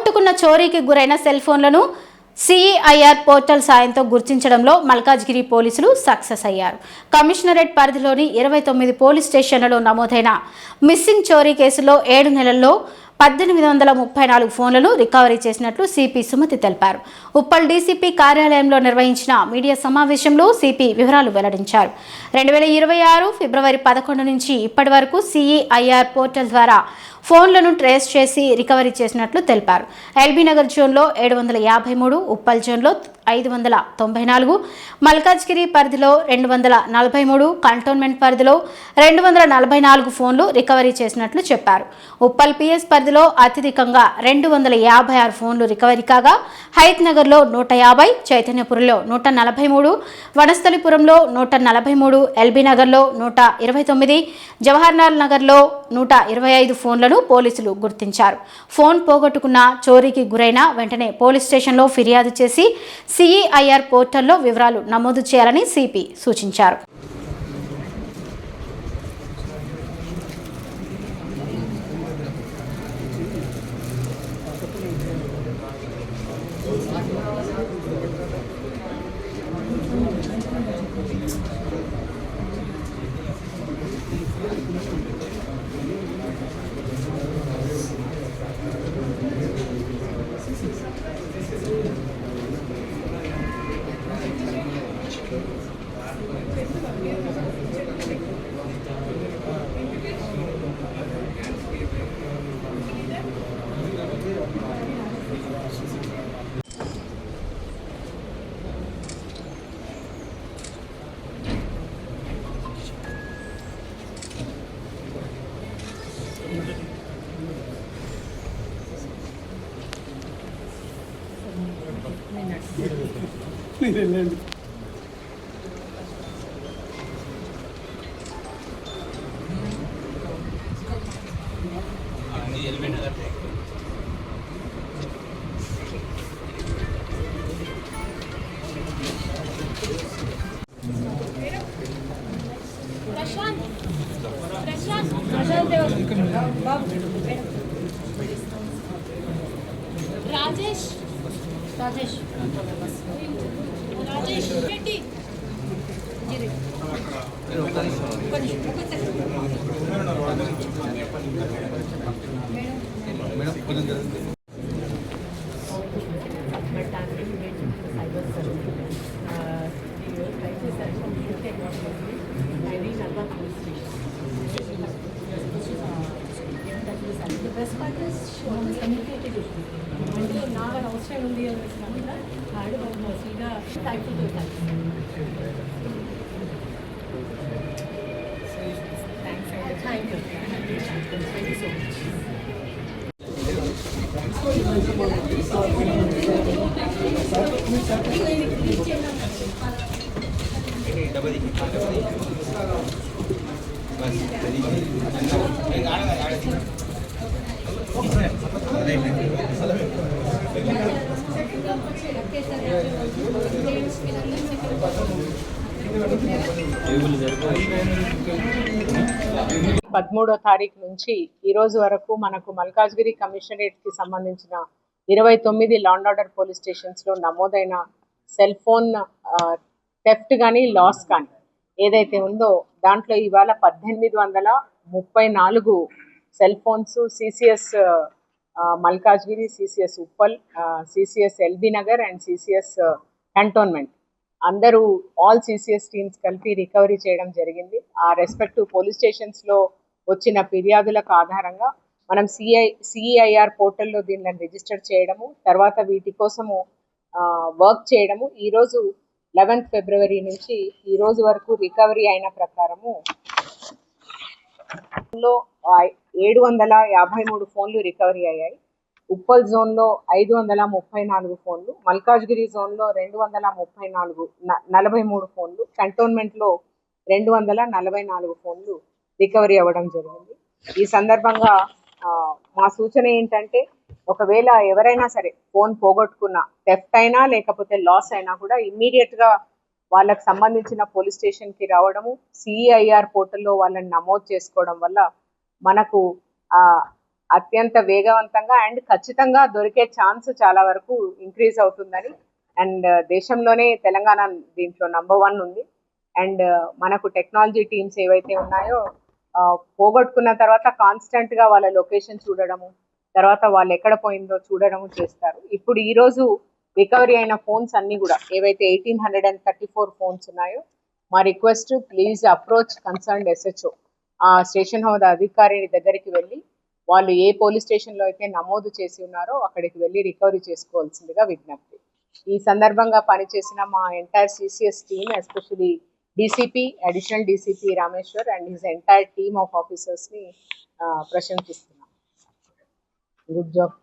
పోగొట్టుకున్న చోరీకి గురైన సెల్ ఫోన్లను సిఈఐఆర్ పోర్టల్ సాయంతో గుర్తించడంలో మల్కాజ్గిరి పోలీసులు సక్సెస్ అయ్యారు. కమిషనరేట్ పరిధిలోని 29 పోలీస్ స్టేషన్లలో నమోదైన మిస్సింగ్ చోరీ కేసులో 7 నెలల్లో 1834 ఫోన్లను రికవరీ చేసినట్లు సిపి సుమతి తెలిపారు. ఉప్పల్ డీసీపీ కార్యాలయంలో నిర్వహించిన మీడియా సమావేశంలో సిపి వివరాలు వెల్లడించారు. 2026 ఫిబ్రవరి 11 నుంచి ఇప్పటి వరకు సిఈఐఆర్ పోర్టల్ ద్వారా ఫోన్లను ట్రేస్ చేసి రికవరీ చేసినట్లు తెలిపారు. ఎల్బీ నగర్ జోన్లో 753, ఉప్పల్ జోన్లో 594, మల్కాజ్గిరి పరిధిలో 243, కంటోన్మెంట్ పరిధిలో 244 ఫోన్లు రికవరీ చేసినట్లు చెప్పారు. ఉప్పల్ పిఎస్ పరిధిలో అత్యధికంగా 256 ఫోన్లు రికవరీ కాగా హైత్ నగర్లో 150, చైతన్యపురంలో 143, వనస్థలిపురంలో 143, ఎల్బీ నగర్లో 129, జవహర్లాల్ నగర్లో 125 ఫోన్లను పోలీసులు గుర్తించారు. ఫోన్ పోగొట్టుకున్న చోరీకి గురైన వెంటనే పోలీస్ స్టేషన్లో ఫిర్యాదు చేసి సిఈఐఆర్ పోర్టల్లో వివరాలు నమోదు చేయాలని సిపి సూచించారు. Rajesh Reddy best part is she always communicated with me. అంటే నాకు అవసరం ఉంది అని కాకుండా ఆడు మోస్ట్లీగా thankful to thank you so much. పదమూడో తారీఖు నుంచి ఈ రోజు వరకు మనకు మల్కాజ్గిరి కమిషనరేట్ కి సంబంధించిన 29 లాండ్ ఆర్డర్ పోలీస్ స్టేషన్స్ లో నమోదైన సెల్ ఫోన్ థెఫ్ట్ కానీ లాస్ కానీ ఏదైతే ఉందో దాంట్లో ఇవాళ 1834 cell phones CCS Malkajgiri, CCS Uppal, CCS LB Nagar and CCS cantonment అందరూ ఆల్ సిసిఎస్ టీమ్స్ కలిపి రికవరీ చేయడం జరిగింది. ఆ రెస్పెక్టివ్ పోలీస్ స్టేషన్స్లో వచ్చిన ఫిర్యాదులకు ఆధారంగా మనం సిఈఐఆర్ పోర్టల్లో దీనిని రిజిస్టర్ చేయడము, తర్వాత వీటి కోసము వర్క్ చేయడము. ఈరోజు 11th ఫిబ్రవరి నుంచి ఈ రోజు వరకు రికవరీ అయిన ప్రకారము 753 ఫోన్లు రికవరీ అయ్యాయి. ఉప్పల్ జోన్లో 534 ఫోన్లు, మల్కాజ్గిరి జోన్లో 243 ఫోన్లు, కంటోన్మెంట్లో 244 ఫోన్లు రికవరీ అవ్వడం జరిగింది. ఈ సందర్భంగా మా సూచన ఏంటంటే, ఒకవేళ ఎవరైనా సరే ఫోన్ పోగొట్టుకున్న, థెఫ్ట్ అయినా లేకపోతే లాస్ అయినా కూడా ఇమ్మీడియట్గా వాళ్ళకి సంబంధించిన పోలీస్ స్టేషన్కి రావడము, సిఈఐఆర్ పోర్టల్లో వాళ్ళని నమోదు చేసుకోవడం వల్ల మనకు అత్యంత వేగవంతంగా అండ్ ఖచ్చితంగా దొరికే ఛాన్స్ చాలా వరకు ఇంక్రీజ్ అవుతుందని అండ్ దేశంలోనే తెలంగాణ దీంట్లో #1 ఉంది. అండ్ మనకు టెక్నాలజీ టీమ్స్ ఏవైతే ఉన్నాయో పోగొట్టుకున్న తర్వాత కాన్స్టెంట్ గా వాళ్ళ లొకేషన్ చూడడము, తర్వాత వాళ్ళు ఎక్కడ పోయిందో చూడడము చేస్తారు. ఇప్పుడు ఈ రోజు రికవరీ అయిన ఫోన్స్ అన్ని కూడా ఏవైతే 1834 ఫోన్స్ ఉన్నాయో, మా request please approach concerned SHO, ఆ స్టేషన్ హోదా అధికారి దగ్గరికి వెళ్ళి వాళ్ళు ఏ పోలీస్ స్టేషన్ లో అయితే నమోదు చేసి ఉన్నారో అక్కడికి వెళ్ళి రికవరీ చేసుకోవాల్సిందిగా విజ్ఞప్తి. ఈ సందర్భంగా పనిచేసిన మా entire CCS team, especially DCP, additional DCP Rameshwar and his entire team of officers ని ప్రశంసిస్తున్నాం. Good job.